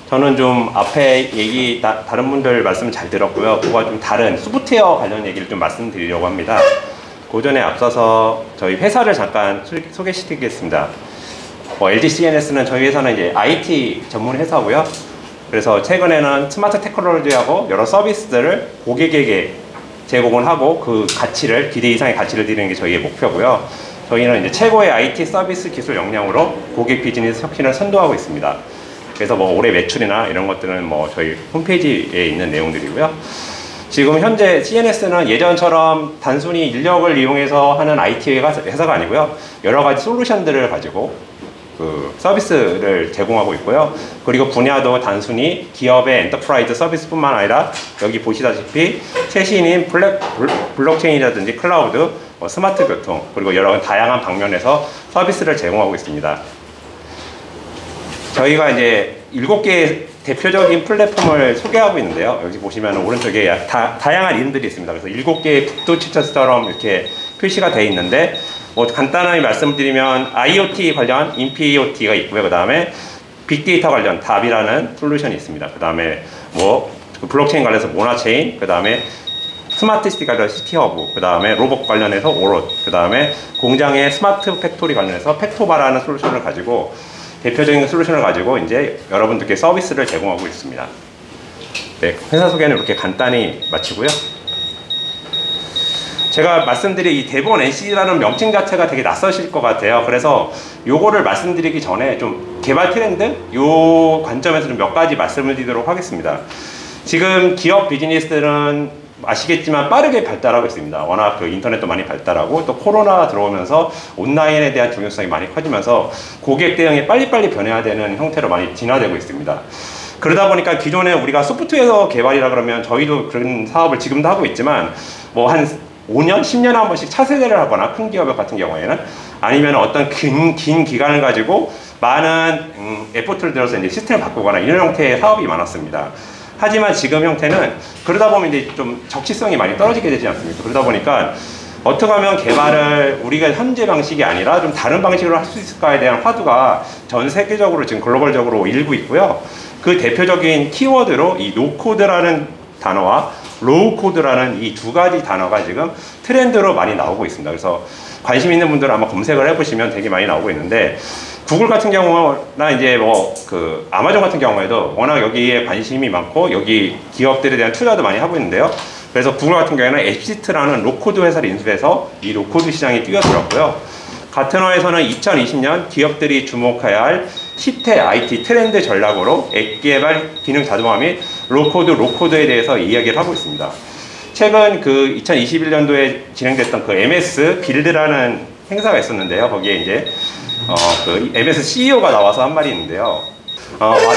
저는 좀 앞에 얘기 다른 분들 말씀 잘 들었고요. 그거와 좀 다른 소프트웨어 관련 얘기를 좀 말씀드리려고 합니다. 그 전에 앞서서 저희 회사를 잠깐 소개시키겠습니다. LG CNS는 저희 회사는 이제 IT 전문 회사고요. 그래서 최근에는 스마트 테크놀로지하고 여러 서비스들을 고객에게 제공을 하고 그 가치를 기대 이상의 가치를 드리는 게 저희의 목표고요. 저희는 이제 최고의 IT 서비스 기술 역량으로 고객 비즈니스 혁신을 선도하고 있습니다. 그래서 뭐 올해 매출이나 이런 것들은 뭐 저희 홈페이지에 있는 내용들이고요. 지금 현재 CNS는 예전처럼 단순히 인력을 이용해서 하는 IT 회사가 아니고요. 여러 가지 솔루션들을 가지고 그 서비스를 제공하고 있고요. 그리고 분야도 단순히 기업의 엔터프라이즈 서비스뿐만 아니라 여기 보시다시피 최신인 블록체인이라든지 클라우드, 스마트 교통, 그리고 여러 다양한 방면에서 서비스를 제공하고 있습니다. 저희가 이제 7개의 대표적인 플랫폼을 소개하고 있는데요. 여기 보시면 오른쪽에 다양한 이름들이 있습니다. 그래서 7개의 북도치처럼 이렇게 표시가 되어 있는데, 뭐 간단하게 말씀드리면 IoT 관련 인피OT가 있고요. 그 다음에 빅데이터 관련 답이라는 솔루션이 있습니다. 그 다음에 뭐 블록체인 관련해서 모나체인, 그 다음에 스마트시티 관련 시티허브, 그 다음에 로봇 관련해서 오롯, 그 다음에 공장의 스마트 팩토리 관련해서 팩토바라는 솔루션을 가지고 대표적인 솔루션을 가지고 이제 여러분들께 서비스를 제공하고 있습니다. 네, 회사 소개는 이렇게 간단히 마치고요. 제가 말씀드린 이 대본 NC라는 명칭 자체가 되게 낯서실 것 같아요. 그래서 요거를 말씀드리기 전에 좀 개발 트렌드 요 관점에서 좀 몇 가지 말씀을 드리도록 하겠습니다. 지금 기업 비즈니스들은 아시겠지만 빠르게 발달하고 있습니다. 워낙 그 인터넷도 많이 발달하고 또 코로나 들어오면서 온라인에 대한 중요성이 많이 커지면서 고객 대응이 빨리빨리 변해야 되는 형태로 많이 진화되고 있습니다. 그러다 보니까 기존에 우리가 소프트웨어 개발이라 그러면 저희도 그런 사업을 지금도 하고 있지만 뭐 한 5년, 10년에 한 번씩 차세대를 하거나 큰 기업 같은 경우에는 아니면 어떤 긴 기간을 가지고 많은 에포트를 들여서 이제 시스템을 바꾸거나 이런 형태의 사업이 많았습니다. 하지만 지금 형태는 그러다 보면 이제 좀 적시성이 많이 떨어지게 되지 않습니까? 그러다 보니까 어떻게 하면 개발을 우리가 현재 방식이 아니라 좀 다른 방식으로 할 수 있을까에 대한 화두가 전 세계적으로 지금 글로벌적으로 일고 있고요. 그 대표적인 키워드로 이 노코드라는 단어와 로우코드라는 이 두 가지 단어가 지금 트렌드로 많이 나오고 있습니다. 그래서 관심 있는 분들은 아마 검색을 해보시면 되게 많이 나오고 있는데, 구글 같은 경우나 이제 뭐 그 아마존 같은 경우에도 워낙 여기에 관심이 많고 여기 기업들에 대한 투자도 많이 하고 있는데요. 그래서 구글 같은 경우에는 앱시트라는 로코드 회사를 인수해서 이 로코드 시장에 뛰어들었고요. 가트너에서는 2020년 기업들이 주목해야 할 10대 IT 트렌드 전략으로 앱 개발 기능 자동화 및 로코드에 대해서 이야기를 하고 있습니다. 최근 그 2021년도에 진행됐던 그 MS 빌드라는 행사가 있었는데요. 거기에 이제 그 MS CEO가 나와서 한 말이 있는데요.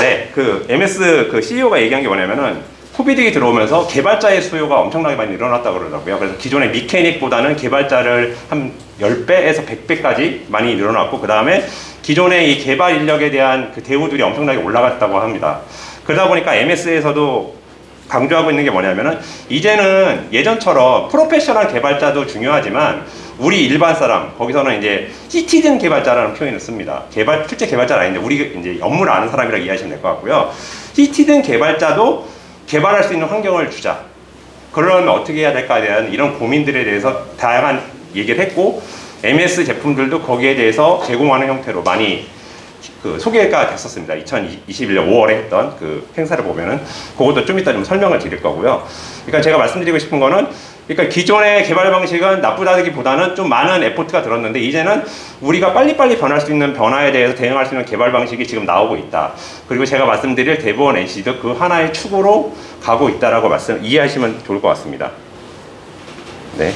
네. 그 MS 그 CEO가 얘기한 게 뭐냐면은 코비드가 들어오면서 개발자의 수요가 엄청나게 많이 늘어났다고 그러더라고요. 그래서 기존의 미케닉보다는 개발자를 한 10배에서 100배까지 많이 늘어났고, 그 다음에 기존의 이 개발 인력에 대한 그 대우들이 엄청나게 올라갔다고 합니다. 그러다 보니까 MS에서도 강조하고 있는 게 뭐냐면은 이제는 예전처럼 프로페셔널 개발자도 중요하지만 우리 일반 사람, 거기서는 이제 시티즌 개발자라는 표현을 씁니다. 실제 개발자는 아닌데 우리 이제 업무를 아는 사람이라고 이해하시면 될 것 같고요. 시티즌 개발자도 개발할 수 있는 환경을 주자. 그러려면 어떻게 해야 될까에 대한 이런 고민들에 대해서 다양한 얘기를 했고, MS 제품들도 거기에 대해서 제공하는 형태로 많이 그 소개가 됐었습니다. 2021년 5월에 했던 그 행사를 보면은 그것도 좀 이따 좀 설명을 드릴 거고요. 그러니까 제가 말씀드리고 싶은 거는, 그러니까 기존의 개발 방식은 나쁘다기보다는 좀 많은 에포트가 들었는데 이제는 우리가 빨리빨리 변할 수 있는 변화에 대해서 대응할 수 있는 개발 방식이 지금 나오고 있다. 그리고 제가 말씀드릴 대부분 NC도 그 하나의 축으로 가고 있다라고 이해하시면 좋을 것 같습니다. 네.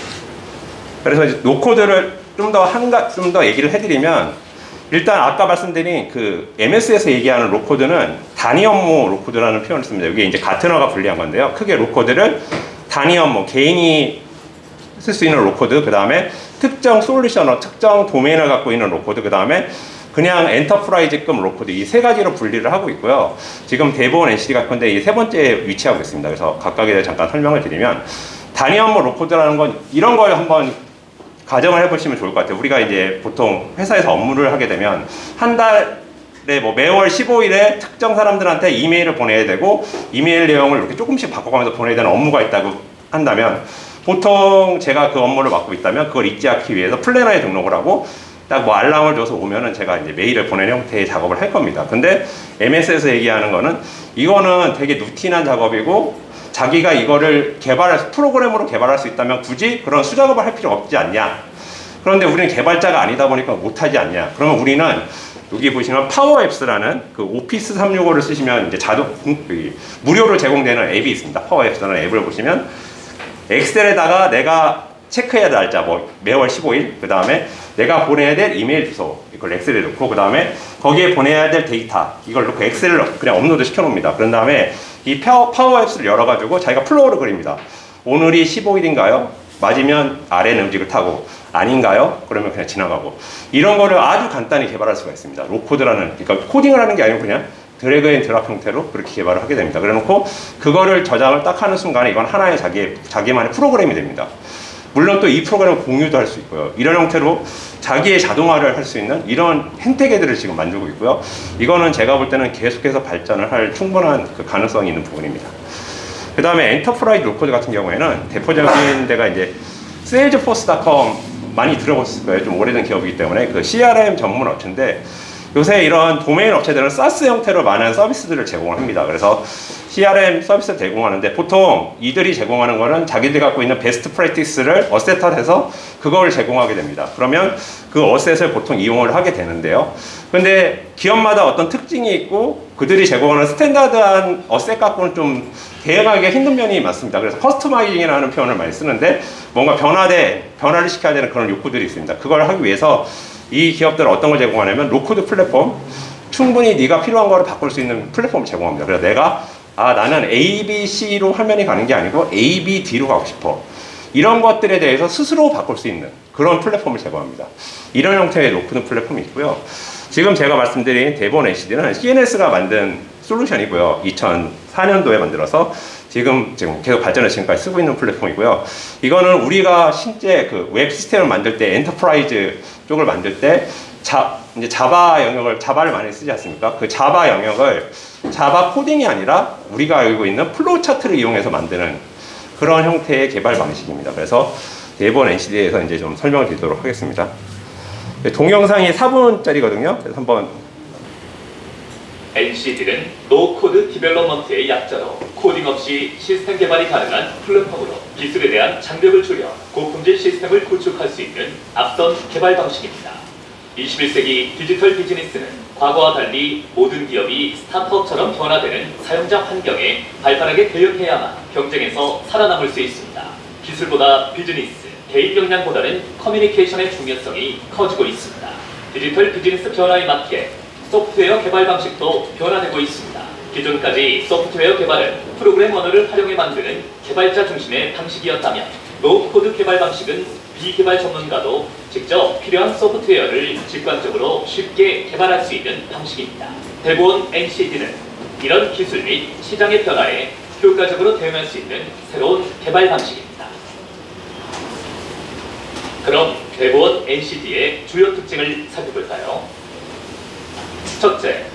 그래서 이제 노코드를 좀 더 얘기를 해드리면, 일단 아까 말씀드린 그 MS에서 얘기하는 로코드는 단위 업무 로코드라는 표현을 씁니다. 여기 이제 가트너가 분리한 건데요. 크게 로코드를 단위 업무, 개인이 쓸 수 있는 로코드, 그 다음에 특정 솔루션어, 특정 도메인을 갖고 있는 로코드, 그 다음에 그냥 엔터프라이즈급 로코드, 이 세 가지로 분리를 하고 있고요. 지금 대부분 NCD 같은데 이 세 번째에 위치하고 있습니다. 그래서 각각에 대해 잠깐 설명을 드리면, 단위 업무 로코드라는 건 이런 걸 한번 가정을 해보시면 좋을 것 같아요. 우리가 이제 보통 회사에서 업무를 하게 되면 한 달 뭐 매월 15일에 특정 사람들한테 이메일을 보내야 되고 이메일 내용을 이렇게 조금씩 바꿔가면서 보내야 되는 업무가 있다고 한다면 보통 제가 그 업무를 맡고 있다면 그걸 잊지 않기 위해서 플래너에 등록을 하고 딱 뭐 알람을 줘서 오면은 제가 이제 메일을 보내는 형태의 작업을 할 겁니다. 근데 MS에서 얘기하는 거는 이거는 되게 루틴한 작업이고 자기가 이거를 프로그램으로 개발할 수 있다면 굳이 그런 수작업을 할 필요 없지 않냐. 그런데 우리는 개발자가 아니다 보니까 못하지 않냐. 그러면 우리는 여기 보시면 파워앱스라는 그 오피스 365를 쓰시면 이제 무료로 제공되는 앱이 있습니다. 파워앱스라는 앱을 보시면 엑셀에다가 내가 체크해야 될 날짜, 뭐 매월 15일, 그 다음에 내가 보내야 될 이메일 주소 이걸 엑셀에 넣고 그 다음에 거기에 보내야 될 데이터 이걸 넣고 엑셀을 그냥 업로드 시켜 놓습니다. 그런 다음에 이 파워앱스를 열어가지고 자기가 플로우를 그립니다. 오늘이 15일인가요? 맞으면 아래 음직을 타고 아닌가요? 그러면 그냥 지나가고 이런 거를 아주 간단히 개발할 수가 있습니다. 로코드라는, 그러니까 코딩을 하는 게 아니고 그냥 드래그 앤 드랍 형태로 그렇게 개발을 하게 됩니다. 그래 놓고 그거를 저장을 딱 하는 순간에 이건 하나의 자기만의 프로그램이 됩니다. 물론 또 이 프로그램을 공유도 할 수 있고요. 이런 형태로 자기의 자동화를 할 수 있는 이런 행태계들을 지금 만들고 있고요. 이거는 제가 볼 때는 계속해서 발전을 할 충분한 그 가능성이 있는 부분입니다. 그 다음에 엔터프라이즈 로코드 같은 경우에는 대표적인 데가 이제 salesforce.com 많이 들어보셨을 거예요. 좀 오래된 기업이기 때문에 그 CRM 전문 업체인데 요새 이런 도메인 업체들은 SaaS 형태로 많은 서비스들을 제공을 합니다. 그래서 CRM 서비스를 제공하는데 보통 이들이 제공하는 거는 자기들이 갖고 있는 베스트 프랙티스를 어셋화해서 그걸 제공하게 됩니다. 그러면 그 어셋을 보통 이용을 하게 되는데요. 근데 기업마다 어떤 특징이 있고 그들이 제공하는 스탠다드한 어셋 갖고는 좀 대응하기가 힘든 면이 많습니다. 그래서 커스터마이징이라는 표현을 많이 쓰는데 뭔가 변화를 시켜야 되는 그런 욕구들이 있습니다. 그걸 하기 위해서 이 기업들은 어떤 걸 제공하냐면 로코드 플랫폼, 충분히 네가 필요한 거를 바꿀 수 있는 플랫폼을 제공합니다. 그래서 내가 나는 A, B, C로 화면이 가는 게 아니고 A, B, D로 가고 싶어. 이런 것들에 대해서 스스로 바꿀 수 있는 그런 플랫폼을 제공합니다. 이런 형태의 로코드 플랫폼이 있고요. 지금 제가 말씀드린 대본 NCD는 CNS가 만든 솔루션이고요. 2004년도에 만들어서 지금 계속 발전해서 지금까지 쓰고 있는 플랫폼이고요. 이거는 우리가 실제 그 웹 시스템을 만들 때 엔터프라이즈 쪽을 만들 때 이제 자바를 많이 쓰지 않습니까? 그 자바 영역을 자바 코딩이 아니라 우리가 알고 있는 플로우 차트를 이용해서 만드는 그런 형태의 개발 방식입니다. 그래서 대본 NCD에서 이제 좀 설명을 드리도록 하겠습니다. 동영상이 4분짜리거든요. 그래서 한번 NCD는 노코드 디벨롭먼트의 약자로 코딩 없이 시스템 개발이 가능한 플랫폼으로 기술에 대한 장벽을 줄여 고품질 시스템을 구축할 수 있는 앞선 개발 방식입니다. 21세기 디지털 비즈니스는 과거와 달리 모든 기업이 스타트업처럼 변화되는 사용자 환경에 발빠르게 대응해야만 경쟁에서 살아남을 수 있습니다. 기술보다 비즈니스, 개인 역량보다는 커뮤니케이션의 중요성이 커지고 있습니다. 디지털 비즈니스 변화에 맞게 소프트웨어 개발 방식도 변화되고 있습니다. 기존까지 소프트웨어 개발은 프로그램 언어를 활용해 만드는 개발자 중심의 방식이었다면 노코드 개발 방식은 비개발 전문가도 직접 필요한 소프트웨어를 직관적으로 쉽게 개발할 수 있는 방식입니다. 대본 NCD는 이런 기술 및 시장의 변화에 효과적으로 대응할 수 있는 새로운 개발 방식입니다. 그럼 대본 NCD의 주요 특징을 살펴볼까요? 첫째,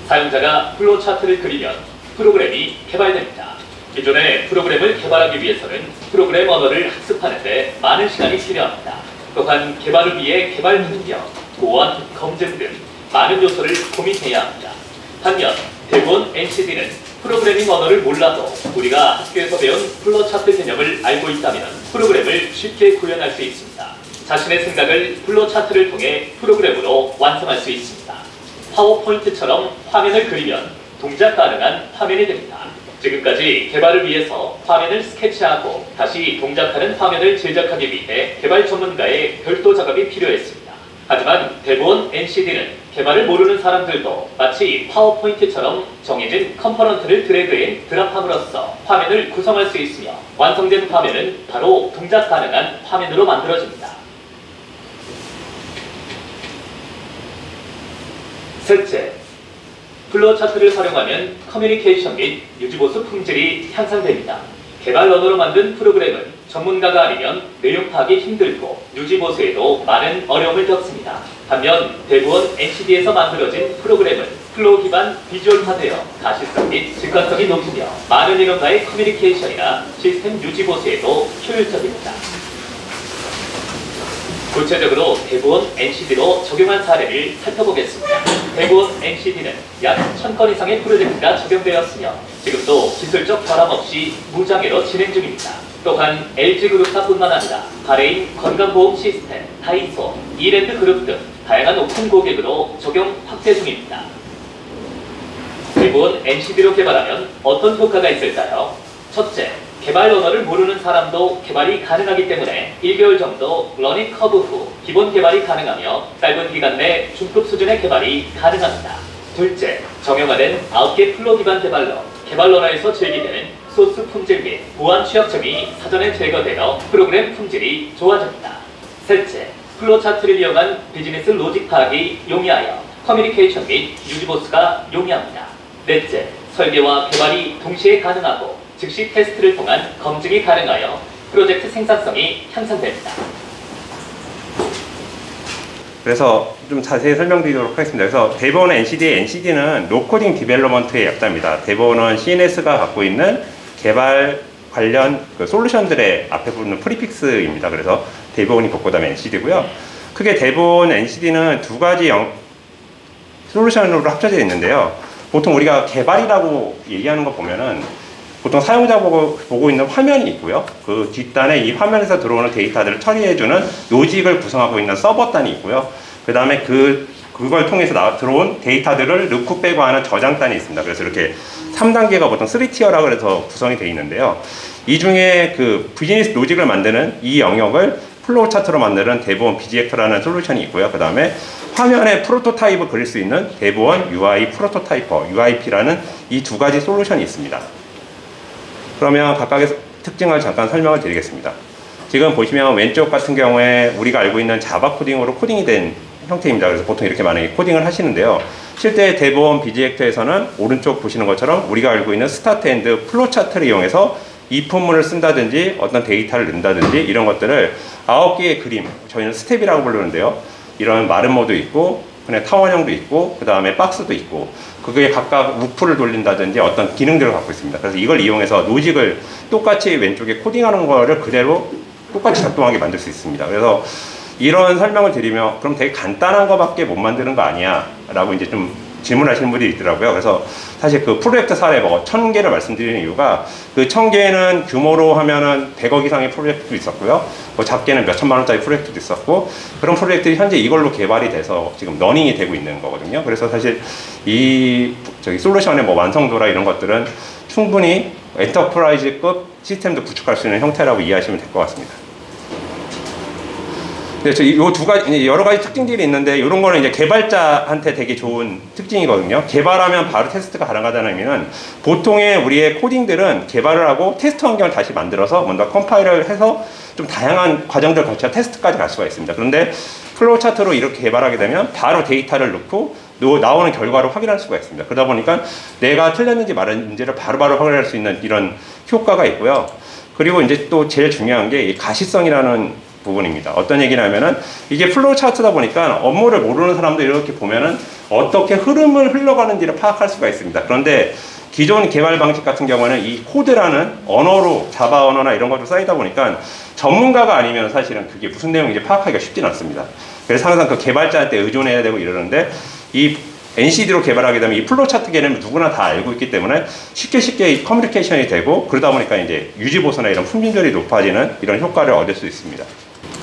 사용자가 플로우 차트를 그리면 프로그램이 개발됩니다. 기존의 프로그램을 개발하기 위해서는 프로그램 언어를 학습하는 데 많은 시간이 필요합니다. 또한 개발을 위해 개발 능력, 보안, 검증 등 많은 요소를 고민해야 합니다. 반면 대본 NCD는 프로그래밍 언어를 몰라도 우리가 학교에서 배운 플로우 차트 개념을 알고 있다면 프로그램을 쉽게 구현할 수 있습니다. 자신의 생각을 플로우 차트를 통해 프로그램으로 완성할 수 있습니다. 파워포인트처럼 화면을 그리면 동작 가능한 화면이 됩니다. 지금까지 개발을 위해서 화면을 스케치하고 다시 동작하는 화면을 제작하기 위해 개발 전문가의 별도 작업이 필요했습니다. 하지만 대본 NCD는 개발을 모르는 사람들도 마치 파워포인트처럼 정해진 컴포넌트를 드래그 앤 드랍함으로써 화면을 구성할 수 있으며 완성된 화면은 바로 동작 가능한 화면으로 만들어집니다. 셋째, 플로우 차트를 활용하면 커뮤니케이션 및 유지보수 품질이 향상됩니다. 개발 언어로 만든 프로그램은 전문가가 아니면 내용 파악이 힘들고 유지 보수에도 많은 어려움을 겪습니다. 반면 대부분 NCD에서 만들어진 프로그램은 플로우 기반 비주얼화되어 가시성 및 직관성이 높으며 많은 인원과의 커뮤니케이션이나 시스템 유지 보수에도 효율적입니다. 구체적으로 대부분 NCD로 적용한 사례를 살펴보겠습니다. 대부분 NCD는 약 1000건 이상의 프로젝트가 적용되었으며 지금도 기술적 결함 없이 무장애로 진행 중입니다. 또한 LG그룹사뿐만 아니라 바레인 건강보험 시스템, 다이소, 이랜드 그룹 등 다양한 오픈 고객으로 적용 확대 중입니다. 대부분 NCD로 개발하면 어떤 효과가 있을까요? 첫째, 개발 언어를 모르는 사람도 개발이 가능하기 때문에 1개월 정도 러닝 커브 후 기본 개발이 가능하며 짧은 기간 내 중급 수준의 개발이 가능합니다. 둘째, 정형화된 9개 플로 기반 개발 언어에서 제기되는 소스 품질 및 보안 취약점이 사전에 제거되어 프로그램 품질이 좋아집니다. 셋째, 플로 차트를 이용한 비즈니스 로직 파악이 용이하여 커뮤니케이션 및 유지 보수가 용이합니다. 넷째, 설계와 개발이 동시에 가능하고 즉시 테스트를 통한 검증이 가능하여 프로젝트 생산성이 향상됩니다. 그래서 좀 자세히 설명드리도록 하겠습니다. 그래서 대부분의 NCD는 노코딩 디벨로먼트의 약자입니다. 대부분은 CNS가 갖고 있는 개발 관련 솔루션들의 앞에 부르는 프리픽스입니다. 그래서 대부분이 그다음에 NCD고요. 크게 대부분 NCD는 두 가지 솔루션으로 합쳐져 있는데요. 보통 우리가 개발이라고 얘기하는 거 보면은 보통 사용자 보고 있는 화면이 있고요. 그 뒷단에 이 화면에서 들어오는 데이터들을 처리해주는 로직을 구성하고 있는 서버단이 있고요. 그 다음에 그걸 통해서 들어온 데이터들을 넣고 빼고 하는 저장단이 있습니다. 그래서 이렇게 3단계가 보통 3티어라고 해서 구성이 되어 있는데요. 이 중에 그 비즈니스 로직을 만드는 이 영역을 플로우 차트로 만드는 대부분 BGActor라는 솔루션이 있고요. 그 다음에 화면에 프로토타입을 그릴 수 있는 대부분 UI 프로토타이퍼, UIP라는 이 두 가지 솔루션이 있습니다. 그러면 각각의 특징을 잠깐 설명을 드리겠습니다. 지금 보시면 왼쪽 같은 경우에 우리가 알고 있는 자바 코딩으로 코딩이 된 형태입니다. 그래서 보통 이렇게 만약에 코딩을 하시는데요. 실제 대부분 BGActor에서는 오른쪽 보시는 것처럼 우리가 알고 있는 스타트 앤드 플로 차트를 이용해서 if문을 쓴다든지 어떤 데이터를 넣는다든지 이런 것들을 9개의 그림, 저희는 스텝이라고 부르는데요. 이런 마른 모드 있고 그냥 타원형도 있고 그 다음에 박스도 있고 그게 각각 루프를 돌린다든지 어떤 기능들을 갖고 있습니다. 그래서 이걸 이용해서 로직을 똑같이 왼쪽에 코딩하는 거를 그대로 똑같이 작동하게 만들 수 있습니다. 그래서 이런 설명을 드리면 그럼 되게 간단한 거밖에 못 만드는 거 아니야? 라고 이제 좀 질문하시는 분들이 있더라고요. 그래서 사실 그 프로젝트 사례 1000개를 말씀드리는 이유가 그 1000개는 규모로 하면은 100억 이상의 프로젝트도 있었고요. 작게는 몇천만 원짜리 프로젝트도 있었고 그런 프로젝트들이 현재 이걸로 개발이 돼서 지금 러닝이 되고 있는 거거든요. 그래서 사실 이 솔루션의 완성도라 이런 것들은 충분히 엔터프라이즈급 시스템도 구축할 수 있는 형태라고 이해하시면 될 것 같습니다. 이 두 가지, 여러 가지 특징들이 있는데, 이런 거는 이제 개발자한테 되게 좋은 특징이거든요. 개발하면 바로 테스트가 가능하다는 의미는 보통의 우리의 코딩들은 개발을 하고 테스트 환경을 다시 만들어서 뭔가 컴파일을 해서 좀 다양한 과정들을 거쳐 테스트까지 갈 수가 있습니다. 그런데 플로우 차트로 이렇게 개발하게 되면 바로 데이터를 넣고 나오는 결과를 확인할 수가 있습니다. 그러다 보니까 내가 틀렸는지 말했는지를 바로바로 확인할 수 있는 이런 효과가 있고요. 그리고 이제 또 제일 중요한 게 이 가시성이라는 부분입니다. 어떤 얘기냐면은 이게 플로우 차트다 보니까 업무를 모르는 사람도 이렇게 보면은 어떻게 흐름을 흘러가는지를 파악할 수가 있습니다. 그런데 기존 개발 방식 같은 경우는 이 코드라는 언어로 자바 언어나 이런 것도 쌓이다 보니까 전문가가 아니면 사실은 그게 무슨 내용인지 파악하기가 쉽진 않습니다. 그래서 항상 그 개발자한테 의존해야 되고 이러는데 이 NCD로 개발하게 되면 이 플로우 차트 개념을 누구나 다 알고 있기 때문에 쉽게 커뮤니케이션이 되고 그러다 보니까 이제 유지 보수나 이런 품질이 높아지는 이런 효과를 얻을 수 있습니다.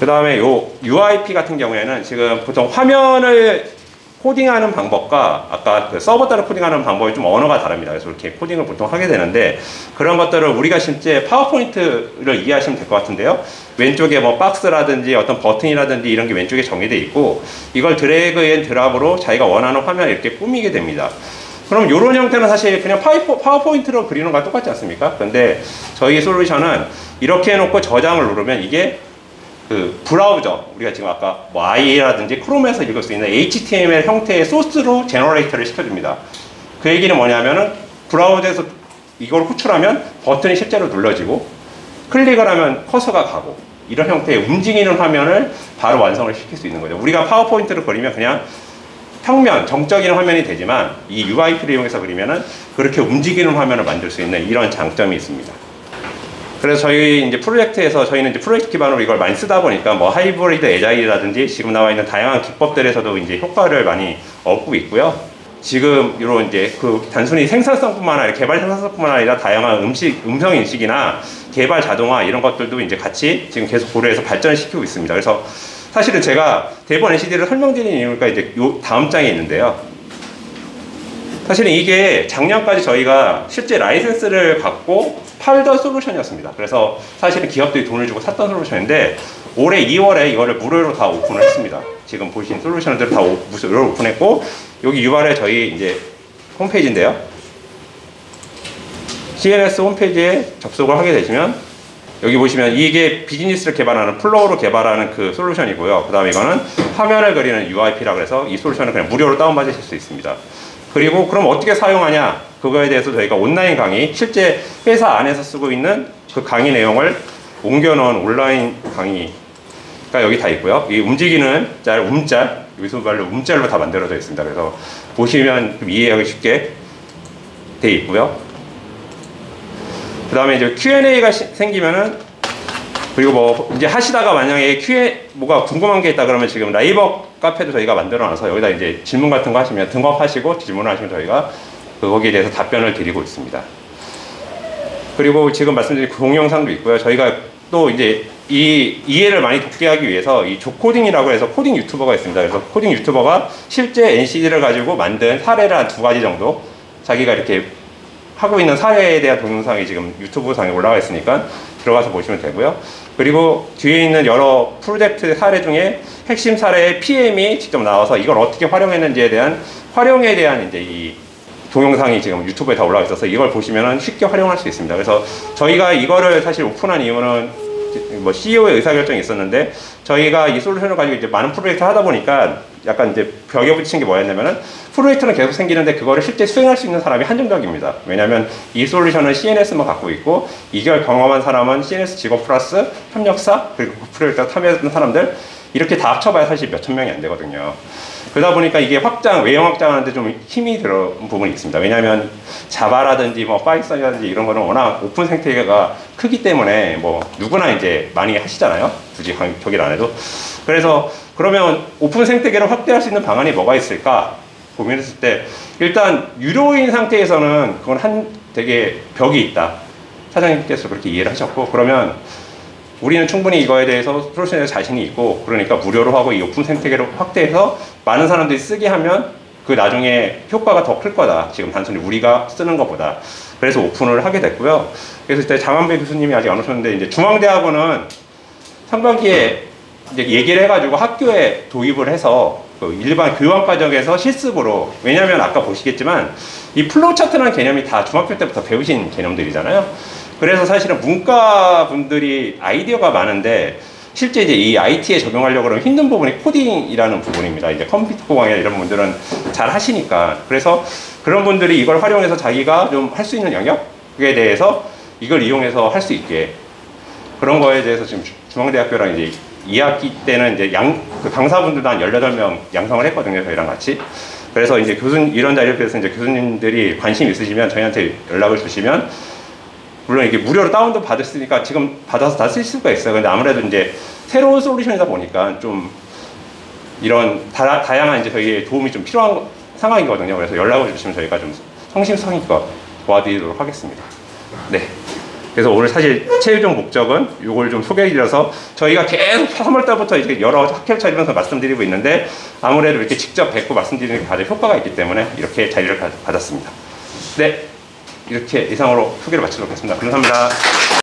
그 다음에 요 UIP 같은 경우에는 지금 보통 화면을 코딩하는 방법과 아까 그 서버 따라 코딩하는 방법이 좀 언어가 다릅니다. 그래서 이렇게 코딩을 보통 하게 되는데 그런 것들을 우리가 실제 파워포인트를 이해하시면 될 것 같은데요. 왼쪽에 박스라든지 어떤 버튼이라든지 이런 게 왼쪽에 정의되어 있고 이걸 드래그 앤 드랍으로 자기가 원하는 화면을 이렇게 꾸미게 됩니다. 그럼 이런 형태는 사실 그냥 파워포인트로 그리는 거랑 똑같지 않습니까? 근데 저희 솔루션은 이렇게 해놓고 저장을 누르면 이게 그 브라우저, 우리가 지금 아까 IA라든지 크롬에서 읽을 수 있는 HTML 형태의 소스로 제너레이터를 시켜줍니다. 그 얘기는 뭐냐면은 브라우저에서 이걸 호출하면 버튼이 실제로 눌러지고 클릭을 하면 커서가 가고 이런 형태의 움직이는 화면을 바로 완성을 시킬 수 있는 거죠. 우리가 파워포인트를 그리면 그냥 평면, 정적인 화면이 되지만 이 UIP를 이용해서 그리면은 그렇게 움직이는 화면을 만들 수 있는 이런 장점이 있습니다. 그래서 저희 이제 프로젝트에서 저희는 이제 프로젝트 기반으로 이걸 많이 쓰다 보니까 뭐 하이브리드 에자일이라든지 지금 나와 있는 다양한 기법들에서도 이제 효과를 많이 얻고 있고요. 지금 이런 이제 그 단순히 생산성뿐만 아니라 개발 생산성뿐만 아니라 다양한 음성 인식이나 개발 자동화 이런 것들도 이제 같이 지금 계속 고려해서 발전을 시키고 있습니다. 그래서 사실은 제가 대본 NCD를 설명드리는 이유가 이제 요 다음 장에 있는데요. 사실은 이게 작년까지 저희가 실제 라이센스를 갖고 팔던 솔루션이었습니다. 그래서 사실은 기업들이 돈을 주고 샀던 솔루션인데 올해 2월에 이거를 무료로 다 오픈을 했습니다. 지금 보신 솔루션들을 다 무료로 오픈했고 여기 URL 저희 이제 홈페이지인데요. CNS 홈페이지에 접속을 하게 되시면 여기 보시면 이게 비즈니스를 개발하는 플로우로 개발하는 그 솔루션이고요. 그 다음에 이거는 화면을 그리는 UIP라고 해서 이 솔루션을 그냥 무료로 다운받으실 수 있습니다. 그리고 그럼 어떻게 사용하냐? 그거에 대해서 저희가 온라인 강의, 실제 회사 안에서 쓰고 있는 그 강의 내용을 옮겨놓은 온라인 강의가 여기 다 있고요. 이 움직이는 짤, 움짤, 여기서 말로 움짤로 다 만들어져 있습니다. 그래서 보시면 좀 이해하기 쉽게 돼 있고요. 그 다음에 이제 Q&A가 생기면은 그리고 뭐 이제 하시다가 만약에 뭐가 궁금한 게 있다 그러면 지금 라이버 카페도 저희가 만들어 놔서 여기다 이제 질문 같은 거 하시면 등록하시고 질문을 하시면 저희가 거기에 대해서 답변을 드리고 있습니다. 그리고 지금 말씀드린 동영상도 있고요. 저희가 또 이제 이 이해를 많이 돕게 하기 위해서 이 조코딩이라고 해서 코딩 유튜버가 있습니다. 그래서 코딩 유튜버가 실제 NCD를 가지고 만든 사례를 한 2가지 정도 자기가 이렇게 하고 있는 사례에 대한 동영상이 지금 유튜브 상에 올라가 있으니까 들어가서 보시면 되고요. 그리고 뒤에 있는 여러 프로젝트 사례 중에 핵심 사례의 PM이 직접 나와서 이걸 어떻게 활용했는지에 대한 활용에 대한 이제 이 동영상이 지금 유튜브에 다 올라와 있어서 이걸 보시면 쉽게 활용할 수 있습니다. 그래서 저희가 이거를 사실 오픈한 이유는 뭐 CEO의 의사결정이 있었는데 저희가 이 솔루션을 가지고 이제 많은 프로젝트를 하다 보니까 약간 이제 벽에 붙인 게 뭐였냐면은 프로젝트는 계속 생기는데 그거를 실제 수행할 수 있는 사람이 한정적입니다. 왜냐하면 이 솔루션은 CNS만 갖고 있고 이걸 경험한 사람은 CNS 직원 플러스 협력사 그리고 그 프로젝트에 참여했던 사람들 이렇게 다 합쳐봐야 사실 몇천 명이 안 되거든요. 그러다 보니까 이게 외형 확장하는데 좀 힘이 들어온 부분이 있습니다. 왜냐하면 자바라든지 뭐 파이썬이라든지 이런 거는 워낙 오픈 생태계가 크기 때문에 뭐 누구나 이제 많이 하시잖아요. 굳이 저기를 안 해도. 그래서 그러면 오픈 생태계를 확대할 수 있는 방안이 뭐가 있을까 고민했을 때 일단 유료인 상태에서는 그건 되게 벽이 있다. 사장님께서 그렇게 이해를 하셨고 그러면 우리는 충분히 이거에 대해서 솔루션에 자신이 있고 그러니까 무료로 하고 이 오픈 생태계를 확대해서 많은 사람들이 쓰게 하면 그 나중에 효과가 더 클 거다. 지금 단순히 우리가 쓰는 것보다. 그래서 오픈을 하게 됐고요. 그래서 이때 장한배 교수님이 아직 안 오셨는데 이제 중앙대학원은 상반기에 이제 얘기를 해가지고 학교에 도입을 해서 그 일반 교환 과정에서 실습으로 왜냐하면 아까 보시겠지만 이 플로우 차트라는 개념이 다 중학교 때부터 배우신 개념들이잖아요. 그래서 사실은 문과 분들이 아이디어가 많은데 실제 이제 이 IT에 적용하려고 하면 힘든 부분이 코딩이라는 부분입니다. 이제 컴퓨터 공학이나 이런 분들은 잘 하시니까. 그래서 그런 분들이 이걸 활용해서 자기가 좀 할 수 있는 영역에 대해서 이걸 이용해서 할 수 있게 그런 거에 대해서 지금 중앙대학교랑 이제 2학기 때는 이제 그 강사분들도 한 18명 양성을 했거든요. 저희랑 같이. 그래서 이제 이런 자리를 비해서 이제 교수님들이 관심 있으시면 저희한테 연락을 주시면 물론 이게 무료로 다운도 받으시니까 지금 받아서 다 쓸 수가 있어요. 근데 아무래도 이제 새로운 솔루션이다 보니까 좀 이런 다양한 이제 저희의 도움이 좀 필요한 상황이거든요. 그래서 연락을 주시면 저희가 좀 성심성의껏 도와드리도록 하겠습니다. 네. 그래서 오늘 사실 최종 목적은 이걸 좀 소개해드려서 저희가 계속 3월달부터 이제 여러 학회를 차리면서 말씀드리고 있는데 아무래도 이렇게 직접 뵙고 말씀드리는 게 가장 효과가 있기 때문에 이렇게 자리를 가졌습니다. 네. 이렇게 이상으로 소개를 마치도록 하겠습니다. 감사합니다.